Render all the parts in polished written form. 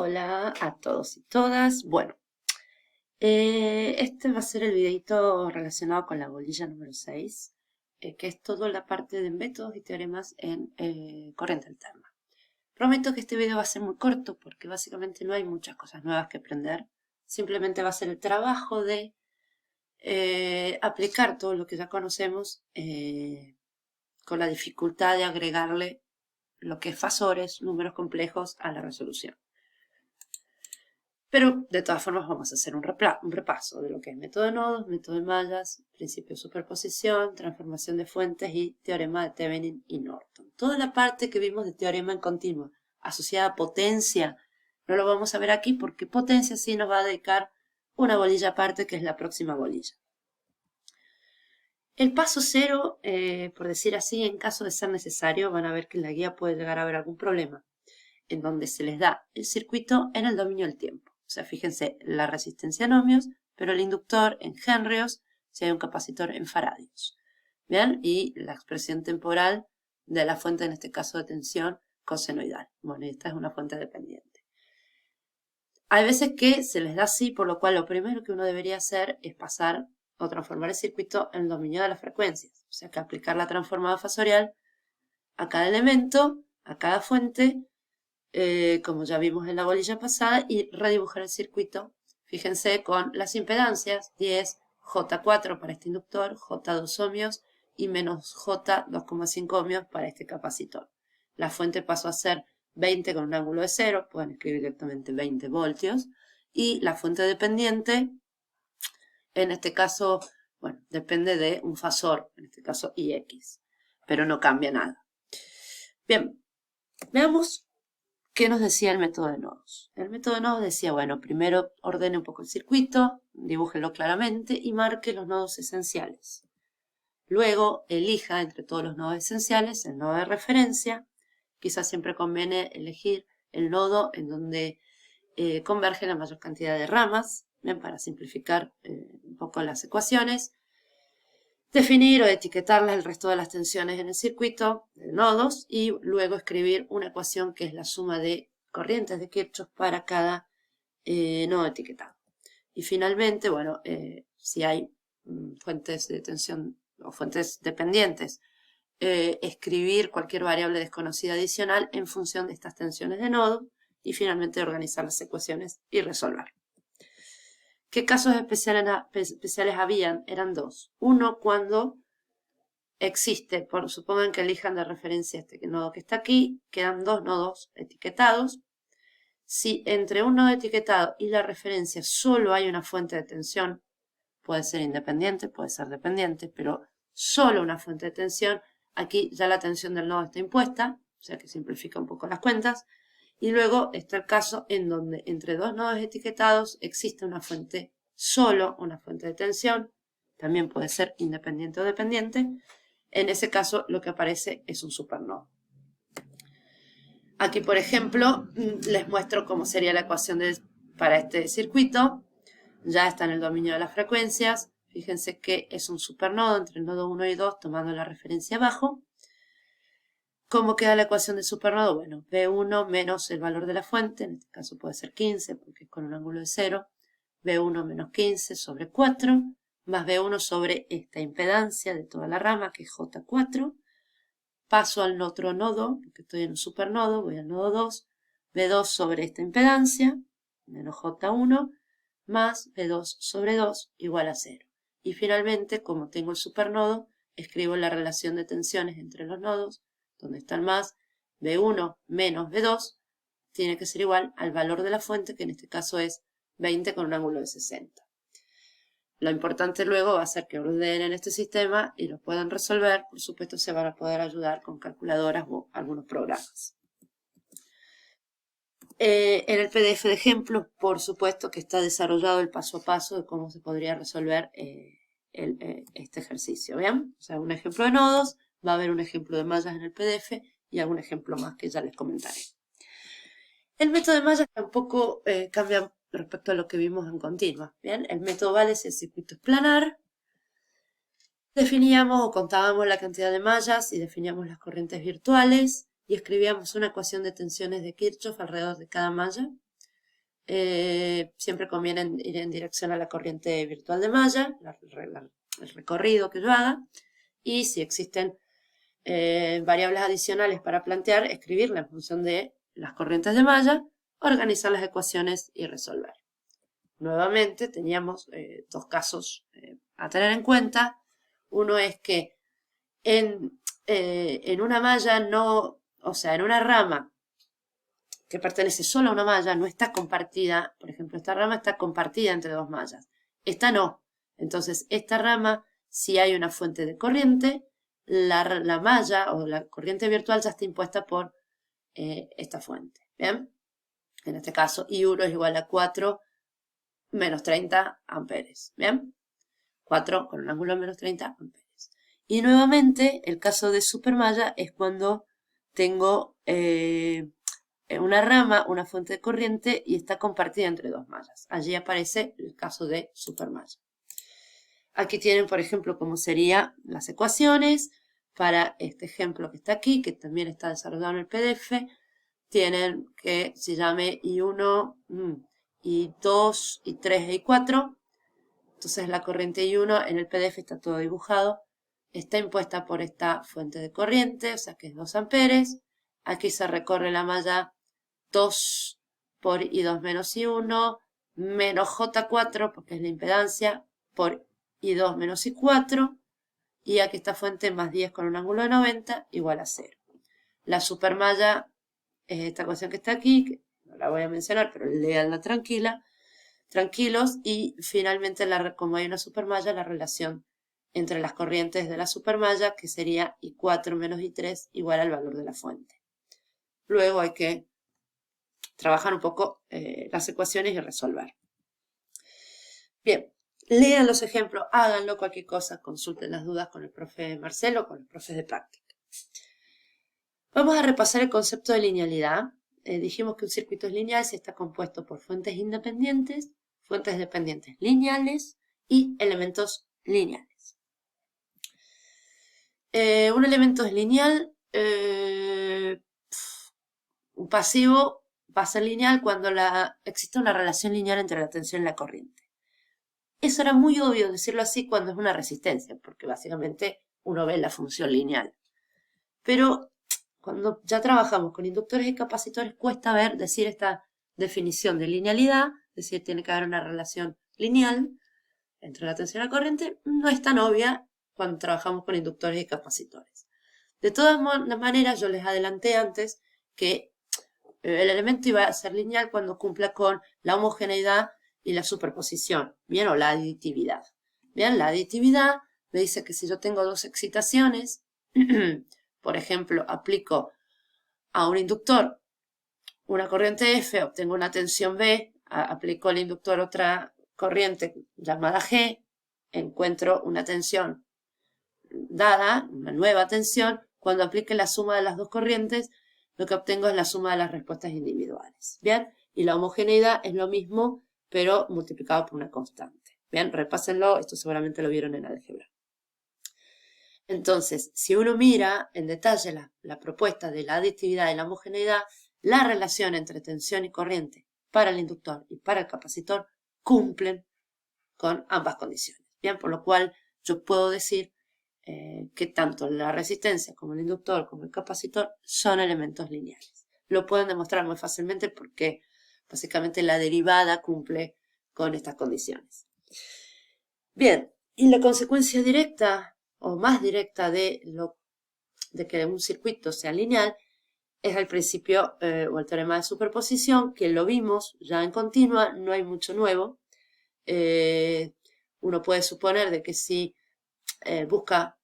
Hola a todos y todas. Bueno, este va a ser el videito relacionado con la bolilla número 6, que es toda la parte de métodos y teoremas en corriente alterna. Prometo que este video va a ser muy corto porque básicamente no hay muchas cosas nuevas que aprender. Simplemente va a ser el trabajo de aplicar todo lo que ya conocemos con la dificultad de agregarle lo que es fasores, números complejos a la resolución. Pero de todas formas vamos a hacer un repaso de lo que es método de nodos, método de mallas, principio de superposición, transformación de fuentes y teorema de Thevenin y Norton. Toda la parte que vimos de teorema en continua asociada a potencia no lo vamos a ver aquí porque potencia sí nos va a dedicar una bolilla aparte que es la próxima bolilla. El paso cero, por decir así, en caso de ser necesario, van a ver que en la guía puede llegar a haber algún problema en donde se les da el circuito en el dominio del tiempo. O sea, fíjense, la resistencia en ohmios, pero el inductor en henrios, si hay un capacitor en faradios. ¿Bien? Y la expresión temporal de la fuente, en este caso de tensión, cosenoidal. Bueno, esta es una fuente dependiente. Hay veces que se les da así, por lo cual lo primero que uno debería hacer es pasar o transformar el circuito en el dominio de las frecuencias. O sea, que aplicar la transformada fasorial a cada elemento, a cada fuente, como ya vimos en la bolilla pasada, y redibujar el circuito. Fíjense con las impedancias 10, J4 para este inductor, J2 ohmios y menos J 2,5 ohmios para este capacitor. La fuente pasó a ser 20 con un ángulo de 0, pueden escribir directamente 20 voltios, y la fuente dependiente, en este caso, bueno, depende de un fasor, en este caso IX, pero no cambia nada. Bien, veamos ¿qué nos decía el método de nodos? El método de nodos decía, bueno, primero ordene un poco el circuito, dibújelo claramente y marque los nodos esenciales. Luego elija entre todos los nodos esenciales el nodo de referencia. Quizás siempre conviene elegir el nodo en donde converge la mayor cantidad de ramas, ¿bien? Para simplificar un poco las ecuaciones. Definir o etiquetar el resto de las tensiones en el circuito de nodos y luego escribir una ecuación que es la suma de corrientes de Kirchhoff para cada nodo etiquetado. Y finalmente, bueno, si hay fuentes de tensión o fuentes dependientes, escribir cualquier variable desconocida adicional en función de estas tensiones de nodo y finalmente organizar las ecuaciones y resolver. ¿Qué casos especiales habían? Eran dos. Uno, cuando existe, supongan que elijan de referencia este nodo que está aquí, quedan dos nodos etiquetados. Si entre un nodo etiquetado y la referencia solo hay una fuente de tensión, puede ser independiente, puede ser dependiente, pero solo una fuente de tensión, aquí ya la tensión del nodo está impuesta, o sea que simplifica un poco las cuentas. Y luego está el caso en donde entre dos nodos etiquetados existe una fuente, solo una fuente de tensión, también puede ser independiente o dependiente. En ese caso lo que aparece es un supernodo. Aquí, por ejemplo, les muestro cómo sería la ecuación para este circuito. Ya está en el dominio de las frecuencias. Fíjense que es un supernodo entre el nodo 1 y 2, tomando la referencia abajo. ¿Cómo queda la ecuación de supernodo? Bueno, B1 menos el valor de la fuente, en este caso puede ser 15 porque es con un ángulo de 0, B1 menos 15 sobre 4, más B1 sobre esta impedancia de toda la rama, que es J4. Paso al otro nodo, porque estoy en un supernodo, voy al nodo 2, B2 sobre esta impedancia, menos J1, más B2 sobre 2 igual a 0. Y finalmente, como tengo el supernodo, escribo la relación de tensiones entre los nodos, donde están más B1 menos B2, tiene que ser igual al valor de la fuente, que en este caso es 20 con un ángulo de 60. Lo importante luego va a ser que ordenen este sistema y lo puedan resolver. Por supuesto, se van a poder ayudar con calculadoras o algunos programas. En el PDF de ejemplos, por supuesto que está desarrollado el paso a paso de cómo se podría resolver este ejercicio. ¿Bien? O sea, un ejemplo de nodos, va a haber un ejemplo de mallas en el PDF y algún ejemplo más que ya les comentaré. El método de mallas tampoco cambia respecto a lo que vimos en continua. Bien, el método vale si el circuito es planar. Definíamos o contábamos la cantidad de mallas y definíamos las corrientes virtuales y escribíamos una ecuación de tensiones de Kirchhoff alrededor de cada malla. siempre conviene ir en dirección a la corriente virtual de malla, el recorrido que yo haga, y si existen variables adicionales para plantear, escribirla en función de las corrientes de malla, organizar las ecuaciones y resolver. Nuevamente teníamos dos casos a tener en cuenta. Uno es que en una malla no, o sea, en una rama que pertenece solo a una malla, no está compartida. Por ejemplo, esta rama está compartida entre dos mallas. Esta no. Entonces, esta rama, si hay una fuente de corriente, la malla o la corriente virtual ya está impuesta por esta fuente. ¿Bien? En este caso, I1 es igual a 4 menos 30 amperes. ¿Bien? 4 con un ángulo de menos 30 amperes. Y nuevamente, el caso de supermalla es cuando tengo una rama, una fuente de corriente y está compartida entre dos mallas. Allí aparece el caso de supermalla. Aquí tienen, por ejemplo, cómo serían las ecuaciones para este ejemplo que está aquí, que también está desarrollado en el PDF. Tienen que se llame I1, I2, I3 e I4. Entonces la corriente I1 en el PDF está todo dibujado. Está impuesta por esta fuente de corriente, o sea que es 2 amperes. Aquí se recorre la malla 2 por I2 menos I1 menos J4, porque es la impedancia, por I2 menos I4. Y aquí esta fuente más 10 con un ángulo de 90 igual a 0. La supermalla es esta ecuación que está aquí, que no la voy a mencionar, pero léanla tranquilos. Y finalmente, como hay una supermalla, la relación entre las corrientes de la supermalla, que sería I4 menos I3 igual al valor de la fuente. Luego hay que trabajar un poco las ecuaciones y resolver. Bien, lean los ejemplos, háganlo, cualquier cosa, consulten las dudas con el profe Marcelo, con los profes de práctica. Vamos a repasar el concepto de linealidad. Dijimos que un circuito es lineal si está compuesto por fuentes independientes, fuentes dependientes lineales y elementos lineales. Un elemento es lineal, un pasivo va a ser lineal cuando existe una relación lineal entre la tensión y la corriente. Eso era muy obvio decirlo así cuando es una resistencia, porque básicamente uno ve la función lineal. Pero cuando ya trabajamos con inductores y capacitores, cuesta decir esta definición de linealidad, es decir, tiene que haber una relación lineal entre la tensión y la corriente, no es tan obvia cuando trabajamos con inductores y capacitores. De todas maneras, yo les adelanté antes que el elemento iba a ser lineal cuando cumpla con la homogeneidad y la superposición, ¿bien? O la aditividad. Bien, la aditividad me dice que si yo tengo dos excitaciones, por ejemplo, aplico a un inductor una corriente F, obtengo una tensión B, aplico al inductor otra corriente llamada G, encuentro una tensión dada, una nueva tensión. Cuando aplique la suma de las dos corrientes, lo que obtengo es la suma de las respuestas individuales. Bien, y la homogeneidad es lo mismo, pero multiplicado por una constante. Bien, repásenlo, esto seguramente lo vieron en álgebra. Entonces, si uno mira en detalle la propuesta de la aditividad y la homogeneidad, la relación entre tensión y corriente para el inductor y para el capacitor cumplen con ambas condiciones. Bien, por lo cual yo puedo decir que tanto la resistencia como el inductor como el capacitor son elementos lineales. Lo pueden demostrar muy fácilmente porque básicamente la derivada cumple con estas condiciones. Bien, y la consecuencia directa o más directa de que un circuito sea lineal es el principio o el teorema de superposición, que lo vimos ya en continua, no hay mucho nuevo. Uno puede suponer de que si busca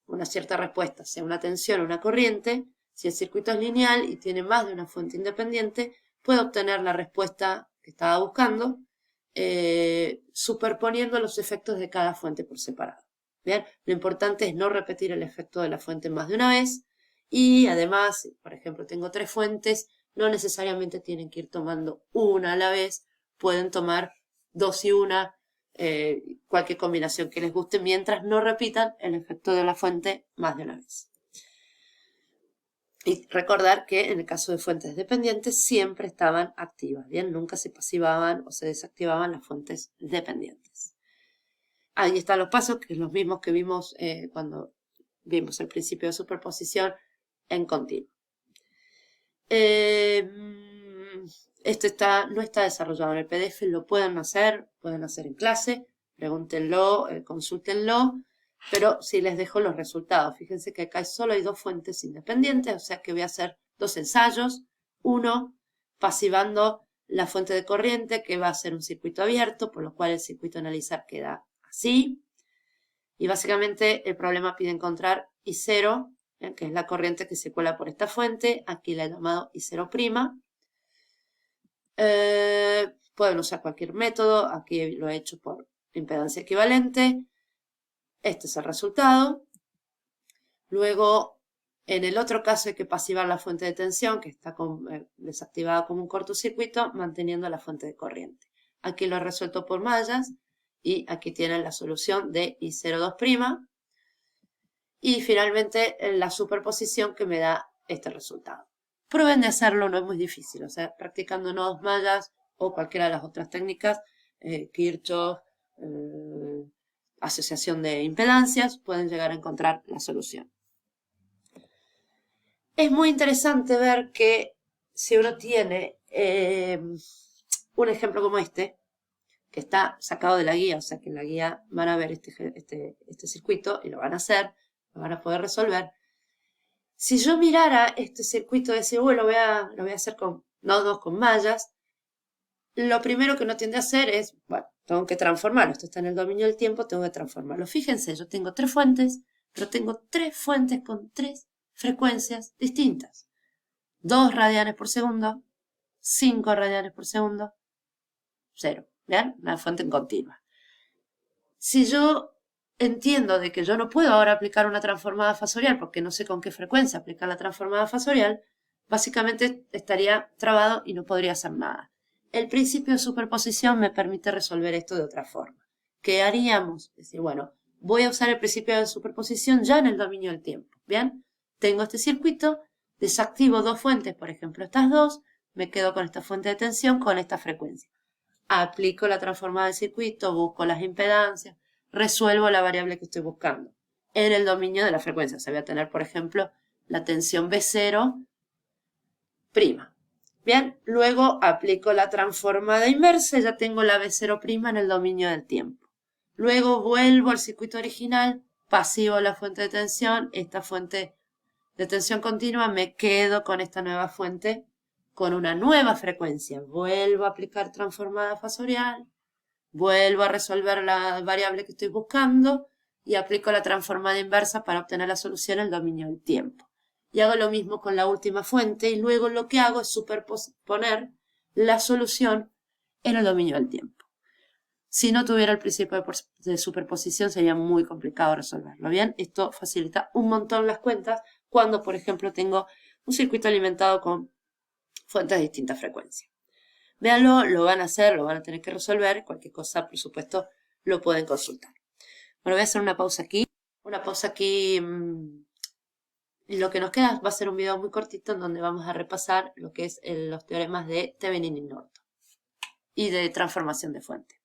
una cierta respuesta, sea una tensión o una corriente, si el circuito es lineal y tiene más de una fuente independiente, puede obtener la respuesta que estaba buscando superponiendo los efectos de cada fuente por separado. Bien, lo importante es no repetir el efecto de la fuente más de una vez y además, por ejemplo, tengo tres fuentes, no necesariamente tienen que ir tomando una a la vez, pueden tomar dos y una, cualquier combinación que les guste, mientras no repitan el efecto de la fuente más de una vez. Y recordar que en el caso de fuentes dependientes siempre estaban activas, ¿bien? Nunca se pasivaban o se desactivaban las fuentes dependientes. Ahí están los pasos, que son los mismos que vimos cuando vimos el principio de superposición en continuo. Esto no está desarrollado en el PDF, lo pueden hacer en clase, pregúntenlo, consúltenlo, pero sí les dejo los resultados. Fíjense que acá solo hay dos fuentes independientes, o sea que voy a hacer dos ensayos. Uno, pasivando la fuente de corriente, que va a ser un circuito abierto, por lo cual el circuito a analizar queda así. Y básicamente el problema pide encontrar I0, que es la corriente que circula por esta fuente. Aquí la he llamado I0'. Pueden usar cualquier método. Aquí lo he hecho por impedancia equivalente. Este es el resultado. Luego, en el otro caso hay que pasivar la fuente de tensión, que está desactivada como un cortocircuito, manteniendo la fuente de corriente. Aquí lo he resuelto por mallas. Y aquí tienen la solución de I02'. Y finalmente la superposición que me da este resultado. Prueben de hacerlo, no es muy difícil. O sea, practicando nodos mallas o cualquiera de las otras técnicas, Kirchhoff, asociación de impedancias, pueden llegar a encontrar la solución. Es muy interesante ver que si uno tiene un ejemplo como este, que está sacado de la guía, o sea que en la guía van a ver este circuito y lo van a hacer, lo van a poder resolver. Si yo mirara este circuito y decir, bueno, lo voy a hacer con nodos con mallas, lo primero que no tiende a hacer es, bueno, tengo que transformarlo. Esto está en el dominio del tiempo, tengo que transformarlo. Fíjense, yo tengo tres fuentes, pero tengo tres fuentes con tres frecuencias distintas. 2 radianes por segundo, 5 radianes por segundo, 0. ¿Vean? Una fuente en continua. Si yo entiendo de que yo no puedo ahora aplicar una transformada fasorial porque no sé con qué frecuencia aplicar la transformada fasorial, básicamente estaría trabado y no podría hacer nada. El principio de superposición me permite resolver esto de otra forma. ¿Qué haríamos? Es decir, bueno, voy a usar el principio de superposición ya en el dominio del tiempo. ¿Bien? Tengo este circuito, desactivo dos fuentes, por ejemplo estas dos, me quedo con esta fuente de tensión con esta frecuencia. Aplico la transformada del circuito, busco las impedancias, resuelvo la variable que estoy buscando en el dominio de la frecuencia. O sea, voy a tener, por ejemplo, la tensión B0'. Bien, luego aplico la transformada inversa y ya tengo la B0' en el dominio del tiempo. Luego vuelvo al circuito original, pasivo la fuente de tensión, esta fuente de tensión continua, me quedo con esta nueva fuente con una nueva frecuencia. Vuelvo a aplicar transformada fasorial, vuelvo a resolver la variable que estoy buscando y aplico la transformada inversa para obtener la solución en el dominio del tiempo. Y hago lo mismo con la última fuente y luego lo que hago es superponer la solución en el dominio del tiempo. Si no tuviera el principio de superposición sería muy complicado resolverlo. Bien, esto facilita un montón las cuentas cuando, por ejemplo, tengo un circuito alimentado con fuentes de distintas frecuencias. Véanlo, lo van a hacer, lo van a tener que resolver. Cualquier cosa, por supuesto, lo pueden consultar. Bueno, voy a hacer una pausa aquí. Lo que nos queda va a ser un video muy cortito en donde vamos a repasar lo que es los teoremas de Thevenin y Norton y de transformación de fuente.